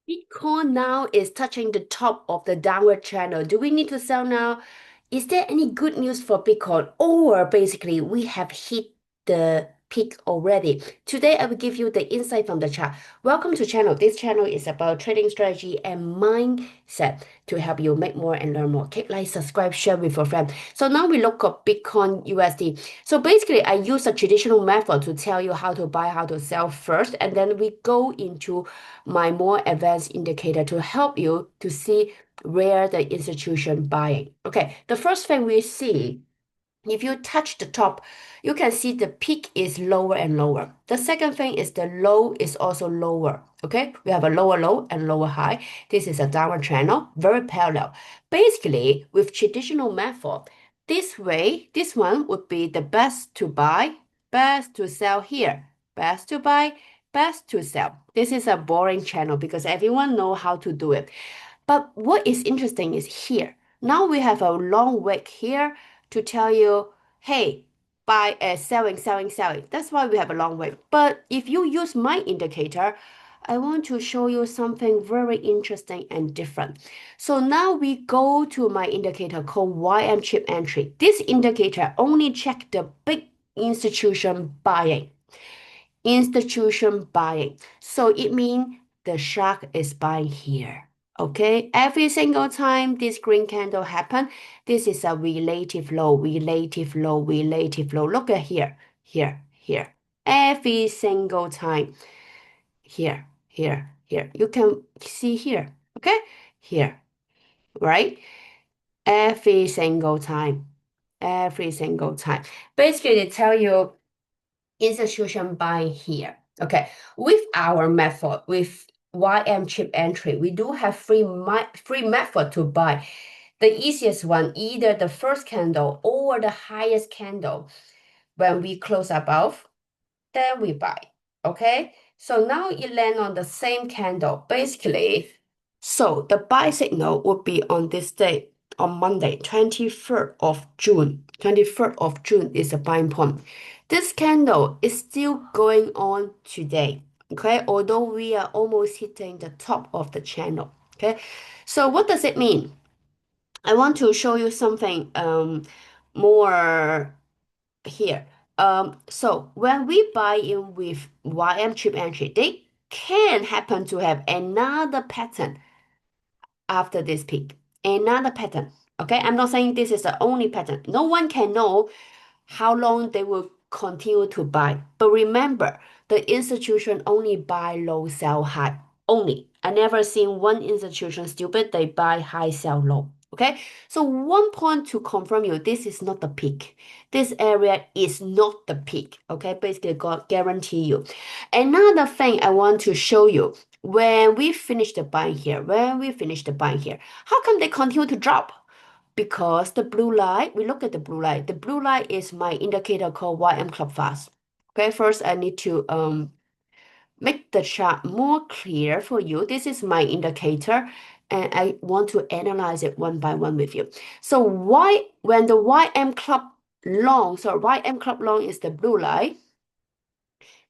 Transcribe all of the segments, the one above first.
Bitcoin now is touching the top of the downward channel. Do we need to sell now? Is there any good news for Bitcoin? Or basically, we have hit the peak already. Today, I will give you the insight from the chart. Welcome to channel. This channel is about trading strategy and mindset to help you make more and learn more. Click like, subscribe, share with your friend. So now we look at Bitcoin USD. So basically, I use a traditional method to tell you how to buy, how to sell first, and then we go into my more advanced indicator to help you to see where the institution buying. Okay, the first thing we see, if you touch the top, you can see the peak is lower and lower. The second thing is the low is also lower. Okay, we have a lower low and lower high. This is a downward channel, very parallel. Basically, with traditional method, this way, this one would be the best to buy, best to sell here, best to buy, best to sell. This is a boring channel because everyone know how to do it. But what is interesting is here. Now we have a long wick here to tell you, hey, buy selling, selling, selling. That's why we have a long wick. But if you use my indicator, I want to show you something very interesting and different. So now we go to my indicator called YM chip entry. This indicator only check the big institution buying. Institution buying. So it means the shark is buying here. Okay, every single time this green candle happen, this is a relative low, relative low, relative low. Look at here, here, here. Every single time, here, here, here. You can see here, okay? Here, right? Every single time, every single time. Basically, they tell you institution buying here. Okay, with our method, with YM chip entry, we do have free method to buy. The easiest one, either the first candle or the highest candle. When we close above, then we buy. Okay, so now it land on the same candle. Basically, so the buy signal would be on this day, on Monday, 23rd of June. 23rd of June is a buying point. This candle is still going on today. Okay, although we are almost hitting the top of the channel. Okay, so what does it mean? I want to show you something more here. So when we buy in with YM chip entry, they can happen to have another pattern after this peak. Another pattern. Okay, I'm not saying this is the only pattern. No one can know how long they will continue to buy. But remember, the institution only buy low, sell high. Only. I never seen one institution stupid, they buy high, sell low. Okay, so one point to confirm you, this is not the peak. This area is not the peak. Okay, basically, God guarantee you. Another thing I want to show you, when we finish the buying here, how come they continue to drop? Because the blue line, we look at the blue line. The blue line is my indicator called YM Club Fast. Okay, first I need to make the chart more clear for you. This is my indicator, and I want to analyze it one by one with you. So why when the YM Club long, so YM Club long is the blue line,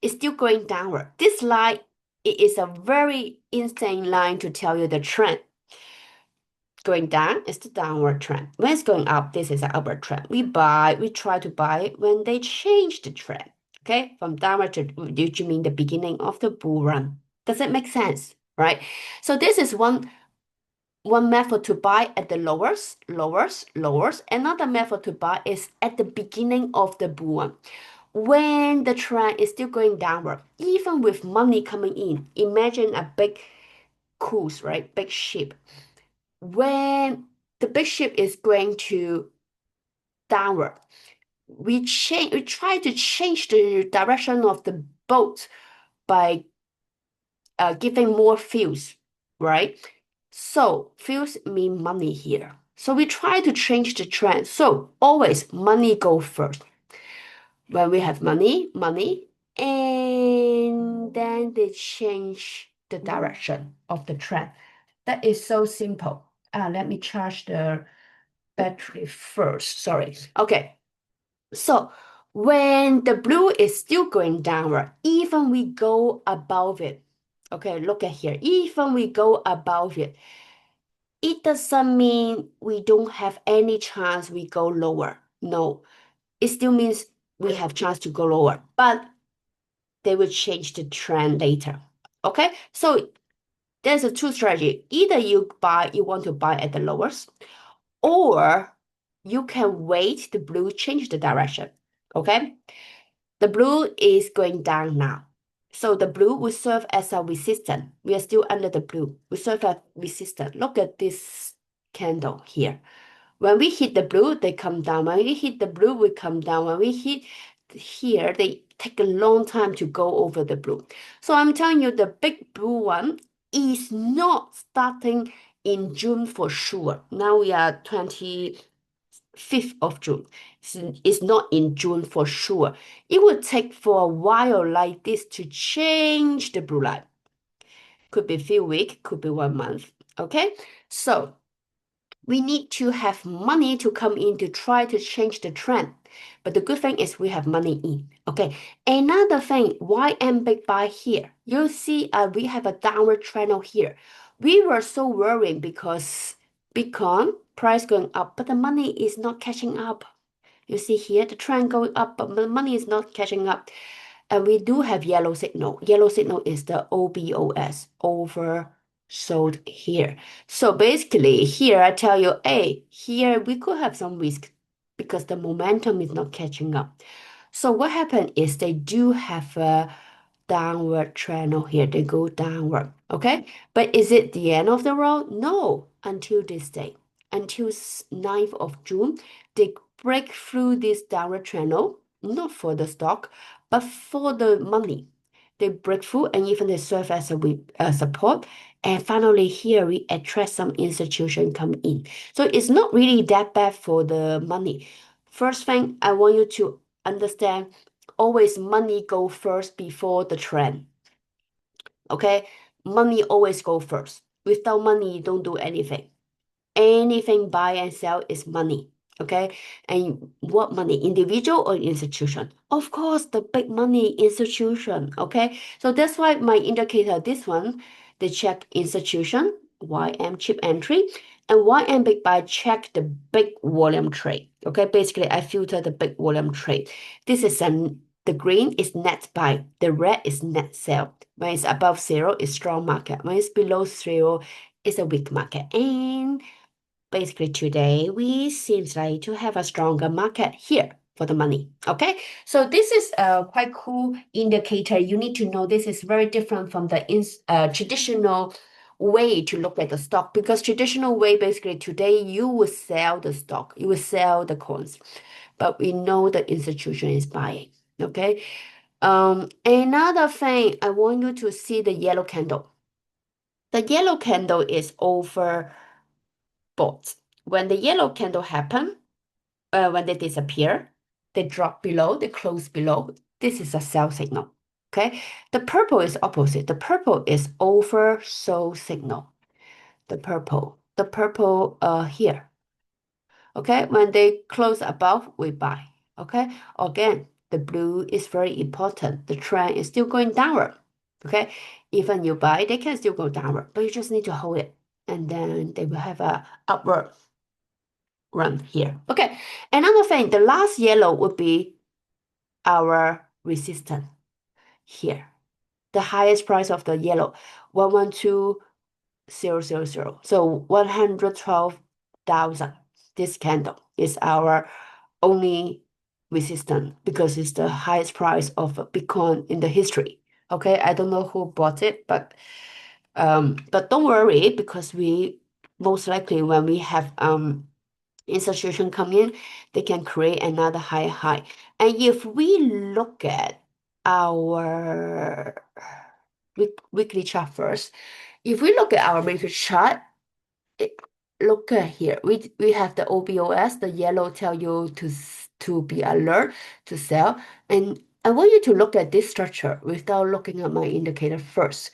it's still going downward. This line it is a very insane line to tell you the trend. Going down is the downward trend. When it's going up, this is an upward trend. We try to buy it when they change the trend. Okay, from downward to, do you mean the beginning of the bull run? Does it make sense? Right? So this is one method to buy at the lowest. Another method to buy is at the beginning of the bull run. When the trend is still going downward, even with money coming in, imagine a big cruise, right? Big ship. When the big ship is going to downward, we try to change the direction of the boat by giving more fuels, right? So fuels mean money here. So we try to change the trend. So always money go first. When we have money, and then they change the direction of the trend. That is so simple. Let me charge the battery first. Sorry. Okay. So when the blue is still going downward, even we go above it, Okay, look at here. Even we go above it, it doesn't mean we don't have any chance we go lower. No, it still means we have chance to go lower, but they will change the trend later. Okay, so there's a two strategy. Either you want to buy at the lowest, or you can wait the blue change the direction. Okay, the blue is going down now. So the blue will serve as a resistance. We are still under the blue. We serve as resistance. Look at this candle here. When we hit the blue, they come down. When we hit the blue, we come down. When we hit here, they take a long time to go over the blue. So I'm telling you, the big blue one is not starting in June for sure. Now we are 25th of June. It's not in June for sure. It will take for a while like this to change the blue line. Could be a few weeks, could be 1 month. Okay, so we need to have money to come in to try to change the trend. But the good thing is we have money in. Okay. Another thing, why am big buy here? You see, we have a downward channel here. We were so worried because Bitcoin price going up, but the money is not catching up. You see here, the trend going up, but the money is not catching up. And we do have yellow signal. Yellow signal is the OBOS, oversold here. So basically here I tell you, hey, here we could have some risk because the momentum is not catching up. So what happened is they do have a downward channel here. They go downward, okay? But is it the end of the road? No, until this day. Until 9th of June, they break through this downward channel, not for the stock, but for the money. They break through and even they serve as a support. And finally here we attract some institution come in. So it's not really that bad for the money. First thing I want you to understand, always money go first before the trend. Okay? Money always go first. Without money, you don't do anything. Anything buy and sell is money. Okay. And what money? Individual or institution? Of course, the big money institution. Okay. So that's why my indicator, this one, they check institution, YM chip entry, and YM big buy check the big volume trade. Okay. Basically, I filter the big volume trade. This is the green is net buy, the red is net sell. When it's above zero, it's strong market. When it's below zero, it's a weak market. And basically today we seems like to have a stronger market here for the money. Okay, so this is a quite cool indicator. You need to know this is very different from the traditional way to look at the stock, because traditional way basically today you will sell the stock, you will sell the coins, but we know the institution is buying. Okay, another thing I want you to see the yellow candle. The yellow candle is over bought. When the yellow candle happen, when they disappear, they drop below, they close below. This is a sell signal. Okay. The purple is opposite. The purple is oversold signal. The purple here. Okay. When they close above, we buy. Okay. Again, the blue is very important. The trend is still going downward. Okay. Even you buy, they can still go downward, but you just need to hold it. And then they will have a upward run here. Okay, another thing, the last yellow would be our resistance here. The highest price of the yellow, 112000. So 112,000. This candle is our only resistance because it's the highest price of Bitcoin in the history. Okay, I don't know who bought it, but don't worry, because we most likely when we have institution come in, they can create another higher high. And if we look at our weekly chart first, if we look at our weekly chart, look at here. We have the OBOS, the yellow tell you to be alert to sell. And I want you to look at this structure without looking at my indicator first.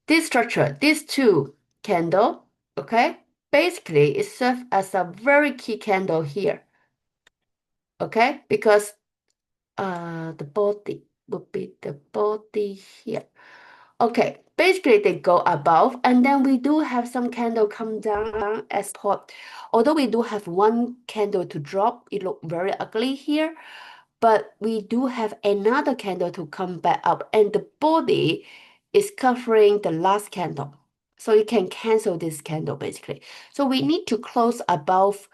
This structure, these two candle, okay? Basically, it serves as a very key candle here, okay? Because the body would be the body here. Okay, basically they go above, and then we do have some candle come down as pot. Although we do have one candle to drop, it look very ugly here, but we do have another candle to come back up, and the body is covering the last candle. So you can cancel this candle basically. So we need to close above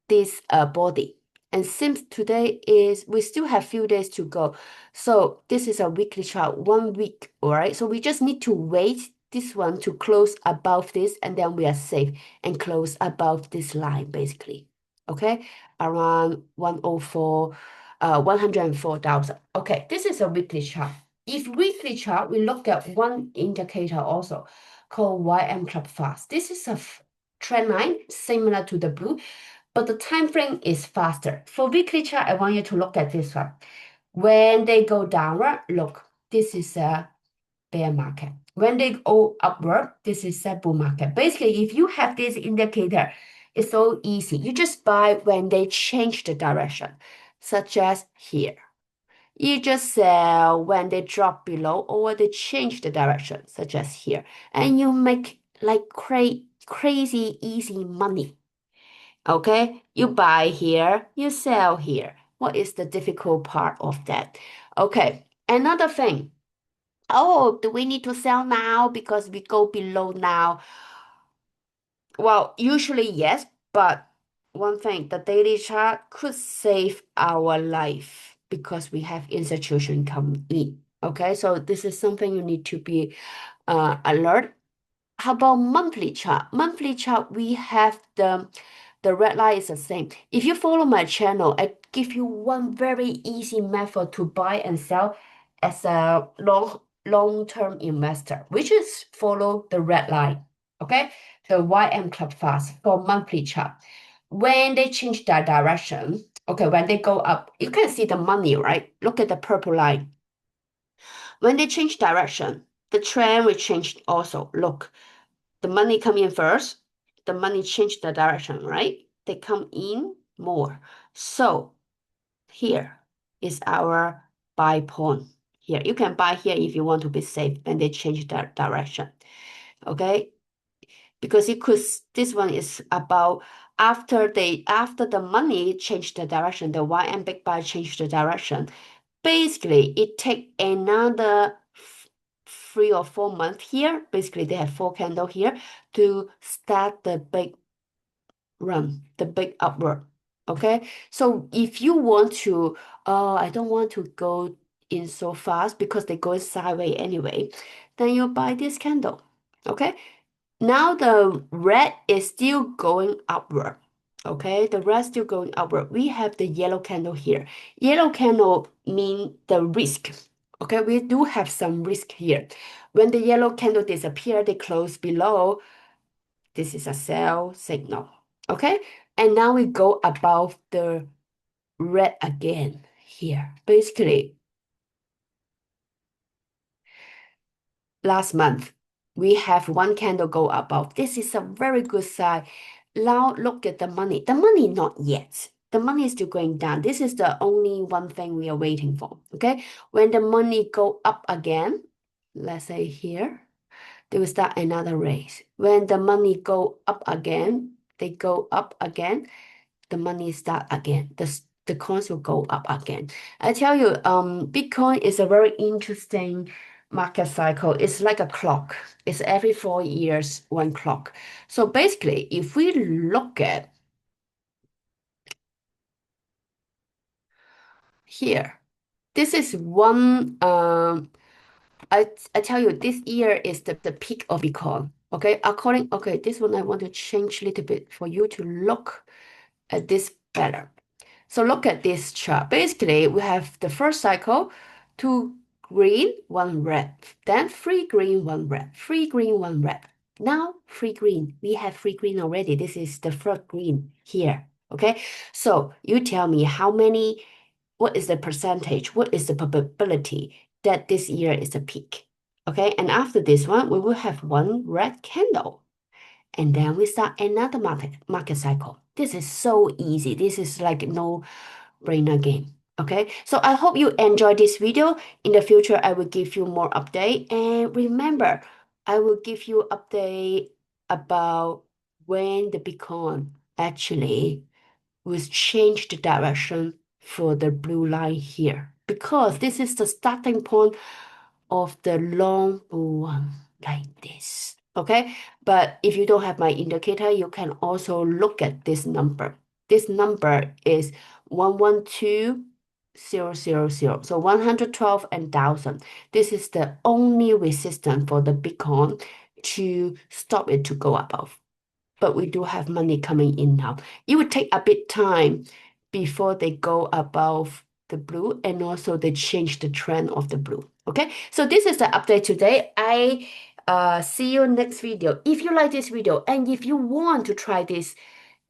this body. And since today is, we still have few days to go. So this is a weekly chart, 1 week, all right? So we just need to wait this one to close above this, and then we are safe and close above this line, basically. Okay, around 104, 104,000. Okay, this is a weekly chart. If weekly chart, we look at one indicator also called YM Club Fast. This is a trend line similar to the blue, but the time frame is faster. For weekly chart, I want you to look at this one. When they go downward, look, this is a bear market. When they go upward, this is a bull market. Basically, if you have this indicator, it's so easy. You just buy when they change the direction, such as here. You just sell when they drop below or they change the direction, such as here. And you make like crazy easy money. Okay, you buy here, you sell here. What is the difficult part of that? Okay, another thing. Oh, do we need to sell now because we go below now? Well, usually yes, but one thing, the daily chart could save our life because we have institution come in. Okay, so this is something you need to be alert. How about monthly chart? Monthly chart, we have the red line is the same. If you follow my channel, I give you one very easy method to buy and sell as a long-term investor, which is follow the red line. Okay, the YM Club Fast for monthly chart. When they change their direction, okay, when they go up, you can see the money, right? Look at the purple line. When they change direction, the trend will change also. Look, the money come in first, the money change the direction, right? They come in more. So here is our buy point. Here, you can buy here if you want to be safe and they change the direction. Okay, because it could, this one is about after the money changed the direction, the YM big buy changed the direction. Basically, it take another 3 or 4 months here. Basically, they have 4 candle here to start the big run, the big upward. Okay, so if you want to, I don't want to go in so fast because they go sideways anyway, then you buy this candle. Okay, now the red is still going upward. Okay, the red still going upward. We have the yellow candle here. Yellow candle mean the risk. Okay, we do have some risk here. When the yellow candle disappear, they close below. This is a sell signal. Okay, and now we go above the red again here. Basically, last month, we have one candle go above. This is a very good sign. Now look at the money. The money not yet. The money is still going down. This is the only one thing we are waiting for. Okay. When the money go up again, let's say here, they will start another race. When the money go up again, they go up again, the money start again. The coins will go up again. I tell you, Bitcoin is a very interesting market cycle. It's like a clock. It's every 4 years, one clock. So basically, if we look at here, this is one, I tell you, this year is the peak of Bitcoin. Okay, okay, this one I want to change a little bit for you to look at this better. So look at this chart. Basically, we have the first cycle, 2 green, 1 red. Then 3 green, 1 red. 3 green, 1 red. Now 3 green. We have 3 green already. This is the first green here. Okay. So you tell me how many, what is the percentage? What is the probability that this year is a peak? Okay. And after this one, we will have one red candle. And then we start another market cycle. This is so easy. This is like no brainer game. Okay, so I hope you enjoy this video. In the future, I will give you more update. And remember, I will give you update about when the Bitcoin actually will change the direction for the blue line here. Because this is the starting point of the long one like this. Okay, but if you don't have my indicator, you can also look at this number. This number is 112,000. So 112 and 1,000. This is the only resistance for the Bitcoin to stop it to go above. But we do have money coming in now. It would take a bit time before they go above the blue and also they change the trend of the blue. Okay, so this is the update today. I see you next video. If you like this video and if you want to try this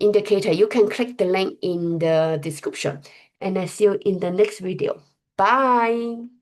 indicator, you can click the link in the description. And I see you in the next video. Bye.